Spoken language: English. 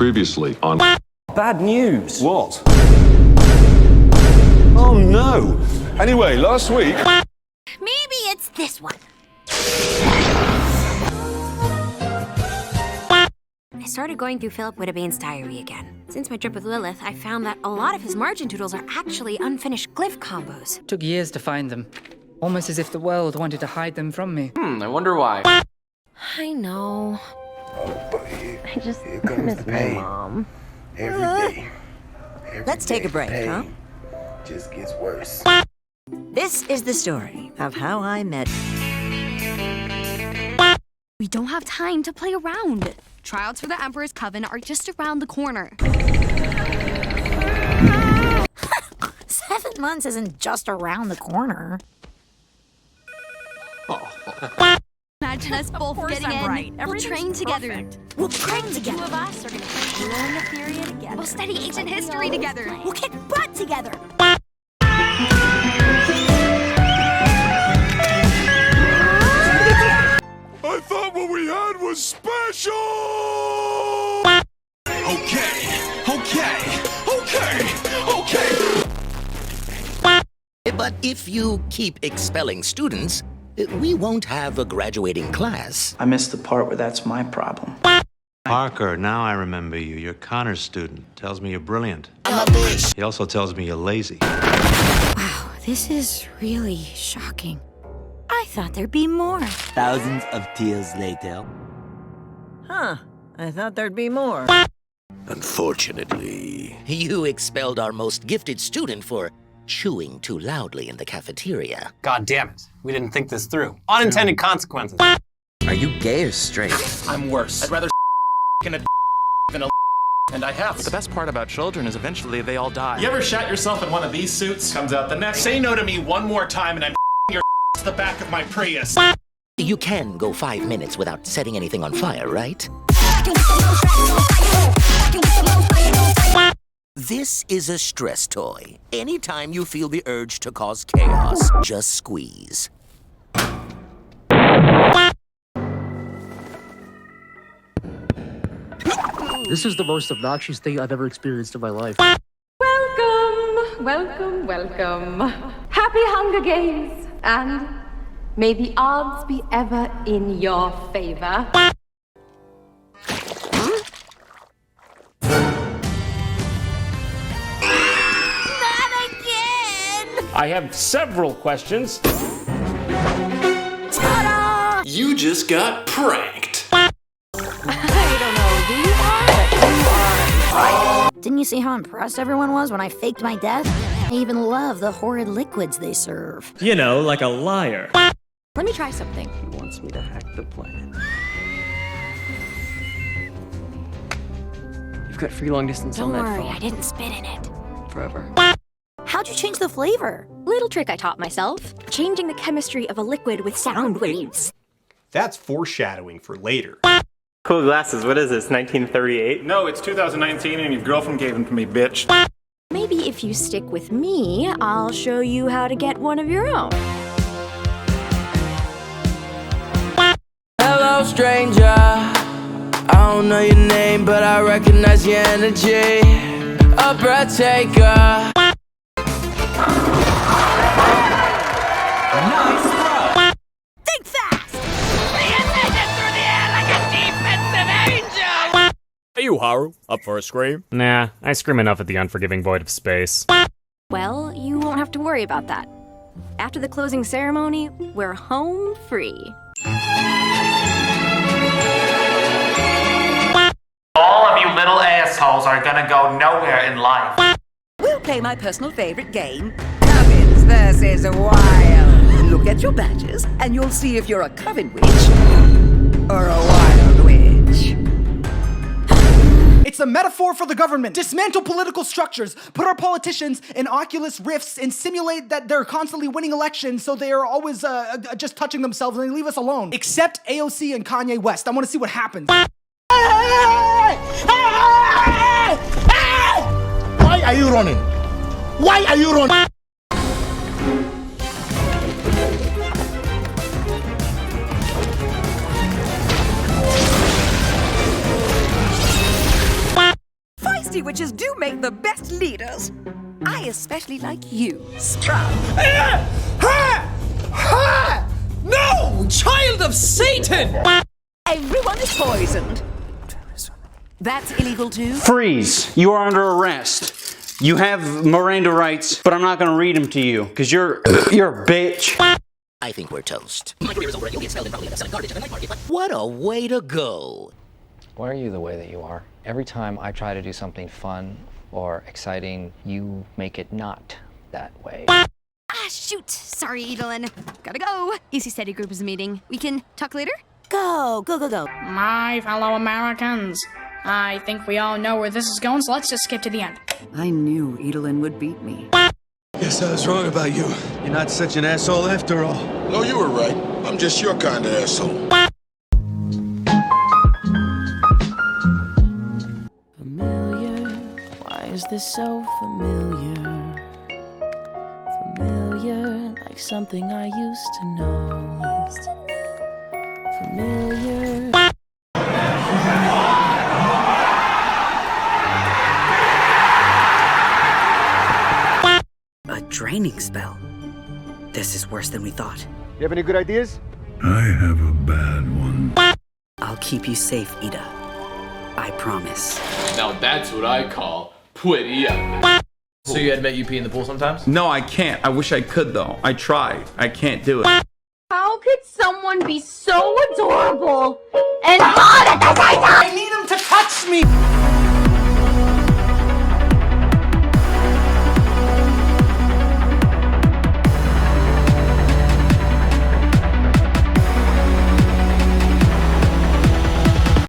Previously on... Bad news. What? Oh no! Anyway, last week... Maybe it's this one. I started going through Philip Whittabane's diary again. Since my trip with Lilith, I found that a lot of his margin doodles are actually unfinished glyph combos. Took years to find them. Almost as if the world wanted to hide them from me. I wonder why. I know. I just miss my mom. Every day. Let's take a break, huh? Just gets worse. This is the story of how I met. We don't have time to play around. Tryouts for the Emperor's Coven are just around the corner. 7 months isn't just around the corner. Imagine us both getting in. Right. We'll train together. We'll train The together. two of us are gonna learn the period together. We'll study ancient history together. We'll kick butt together. I thought what we had was special! Okay! But if you keep expelling students, we won't have a graduating class. I missed the part where that's my problem. Parker, now I remember you. You're Connor's student. Tells me you're brilliant. I'm a bitch. He also tells me you're lazy. Wow, this is really shocking. I thought there'd be more. Thousands of tears later. Huh. I thought there'd be more. Unfortunately, you expelled our most gifted student for chewing too loudly in the cafeteria. God damn it. We didn't think this through. Unintended consequences. Are you gay or straight? I'm worse. I'd rather in a than a and I have. The best part about children is eventually they all die. You ever shat yourself in one of these suits? Comes out the next. Say no to me one more time and I'm your to the back of my Prius. You can go 5 minutes without setting anything on fire, right? This is a stress toy. Anytime you feel the urge to cause chaos, just squeeze. This is the most obnoxious thing I've ever experienced in my life. Welcome, welcome, welcome. Happy Hunger Games, and may the odds be ever in your favor. I have several questions. Ta-da! You just got pranked. I don't know who you are, but you are. Didn't you see how impressed everyone was when I faked my death? I even love the horrid liquids they serve. You know, like a liar. Let me try something. He wants me to hack the planet. You've got free long distance Don't on that worry, phone. I didn't spit in it. Forever. How'd you change the flavor? Little trick I taught myself. Changing the chemistry of a liquid with sound waves. That's foreshadowing for later. Cool glasses. What is this, 1938? No, it's 2019 and your girlfriend gave them to me, bitch. Maybe if you stick with me, I'll show you how to get one of your own. Hello, stranger. I don't know your name, but I recognize your energy. A breath taker. Nice throw! Think fast! Hey, you, Haru. Up for a scream? Nah, I scream enough at the unforgiving void of space. Well, you won't have to worry about that. After the closing ceremony, we're home free. All of you little assholes are gonna go nowhere in life. We'll play my personal favorite game, Covens versus Wild. Look at your badges, and you'll see if you're a Coven witch or a Wild witch. It's a metaphor for the government. Dismantle political structures, put our politicians in Oculus Rifts, and simulate that they're constantly winning elections so they are always just touching themselves and they leave us alone. Except AOC and Kanye West. I want to see what happens. Why are you running? Why are you running? nasty witches do make the best leaders. I especially like you, Sprout. No! Child of Satan! Everyone is poisoned. That's illegal too? Freeze! You are under arrest. You have Miranda rights, but I'm not gonna read them to you, because you're a bitch. I think we're toast. My career is over. You'll get expelled and probably end up selling garbage at the night market. What a way to go. Why are you the way that you are? Every time I try to do something fun or exciting, you make it not that way. Ah, shoot. Sorry, Edelin. Gotta go. Easy Steady Group is meeting. We can talk later? Go. My fellow Americans, I think we all know where this is going, so let's just skip to the end. I knew Edelin would beat me. Guess I was wrong about you. You're not such an asshole after all. No, you were right. I'm just your kind of asshole. Familiar, why is this so familiar? Familiar, like something I used to know. Familiar. A draining spell. This is worse than we thought. You have any good ideas? I have a bad one. I'll keep you safe, Ida. I promise. Now that's what I call puería. So you admit you pee in the pool sometimes? No, I can't. I wish I could, though. I try. I can't do it. How could someone be so adorable and hot at the same time?